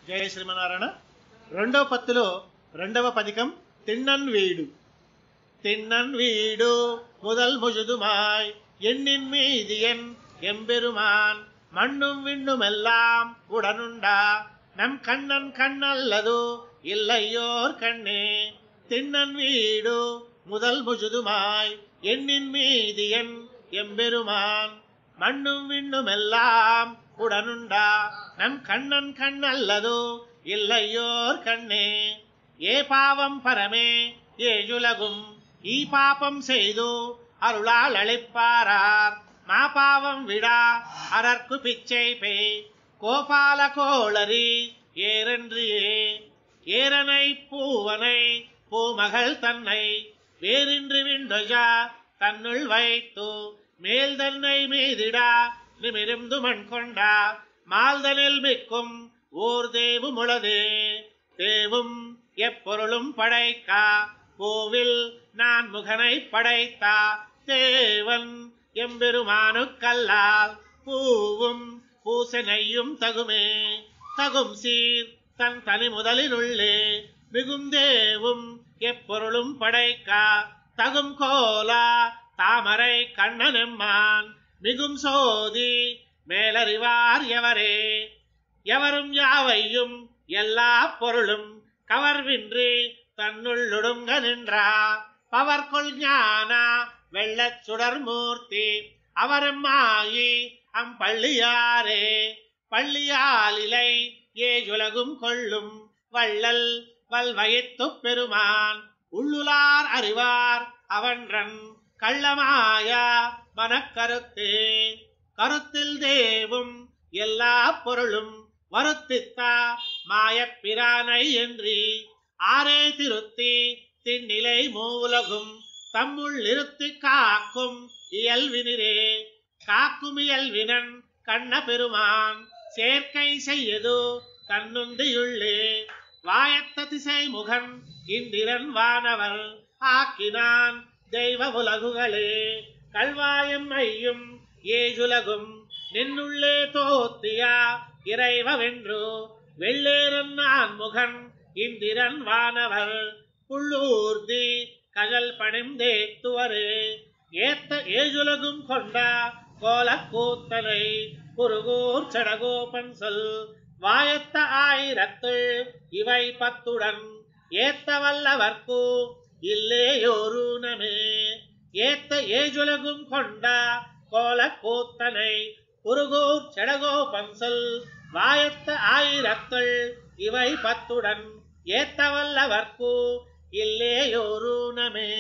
జయ శ్రీమన్నారాయణ. రెండవ పత్తిలో రెండవ పదికం తిన్నన్ వీడు. திண்ணன் வீடு முதல் முழுதுமாய் எண்ணின் மீதியன் எம்பெருமான் மண்ணும் விண்ணுமெல்லாம் உடனுண்டா நம் கண்ணன் கண்ணல்லதோ இல்லையோர் கண்ணே. திண்ணன் வீடு முதல் முழுதுமாய் எண்ணின் மீதியன் எம்பெருமான் மண்ணும் விண்ணுமெல்லாம் உடனுண்டா நம் கண்ணன் கண்ணல்லதோ இல்லையோர் கண்ணே. ஏ பாவம் பரமே ஏழுலகும் ஈ பாபம் செய்து அருளால் அழைப்பாரார் மா பாவம் விடா அரற்கு பிச்சை பெய் கோபால கோளரி ஏரென்றியே. ஏரனை பூவனை பூமகள் தன்னை வேறின்றி விண்டொஜா தன்னுள் வைத்து மேல் தன்னை மீதிடா நிமிர்ந்து மண் கொண்டா மால்தனில் மிக்கும் ஓர் தேவு முளதே. தேவும் எப்பொருளும் படைக்கா கோவில் நான் முகனை படைத்தா தேவன் எம்பெருமானுக்கல்லால் பூவும் பூசனையும் தகுமே. தகும் சீர் தன் தனி முதலினுள்ளே மிகும் தேவும் எப்பொருளும் படைக்கா தகும் கோலா தாமரை கண்ணனெம்மான் மிகும் சோதி மேலறிவார் எவரே. எவரும் யாவையும் எல்லா பொருளும் கவர்வின்றி தன்னுள்ளுடுங்க நின்றார் பவர்கொள் ஞான வெள்ளச் சுடர் மூர்த்தி அவரெம்மாயி அம்பள்ளியாரே. பள்ளியாலிலை ஏழுலகும் கொள்ளும் வள்ளல் வல்வயித்துப் பெருமான் உள்ளுளார் அறிவார் அவன்றன் கள்ளமாயா மனக்கருத்தே. கருத்தில் தேவும் எல்லா பொருளும் வருத்தித்தா மாயப்பிரானை என்றி ஆரே திருத்தி திண்ணிலை மூவுலகும் தம்முள் இருத்தி காக்கும் இயல்வினிரே. காக்கும் இயல்வினன் கண்ண பெருமான் சேர்க்கை செய்யது தன்னுந்தியுள்ளே. வாயத்த திசை முகன் இந்திரன் வானவர் ஆக்கினான் தெய்வ உலகுகளே. கல்வாயம் ஐயும் ஏழுலகும் நின்னுள்ளே தோத்தியா இறைவென்று வெள்ளேரன் நான் முகன் இந்திரன் வானவர் புள்ளூர்தி கஜல் பணிந்தேத்துவரே. ஏத்த ஏழுலகும் கொண்டா கோலக்கூத்தனை குருகூர் சடகோபன் சொல் வாயத்த ஆயிரத்துள் இவை பத்துடன் ஏத்த வல்லவர்க்கு இல்லேயோருனமே. ஏத்த ஏழுலகும் கொண்டா கோலக்கூத்தனை குருகூர் சடகோபன் சொல் வாயத்த ஆயிரத்துள் இவை பத்துடன் ஏத்த வல்லவர்க்கு இல்லேயோருனமே.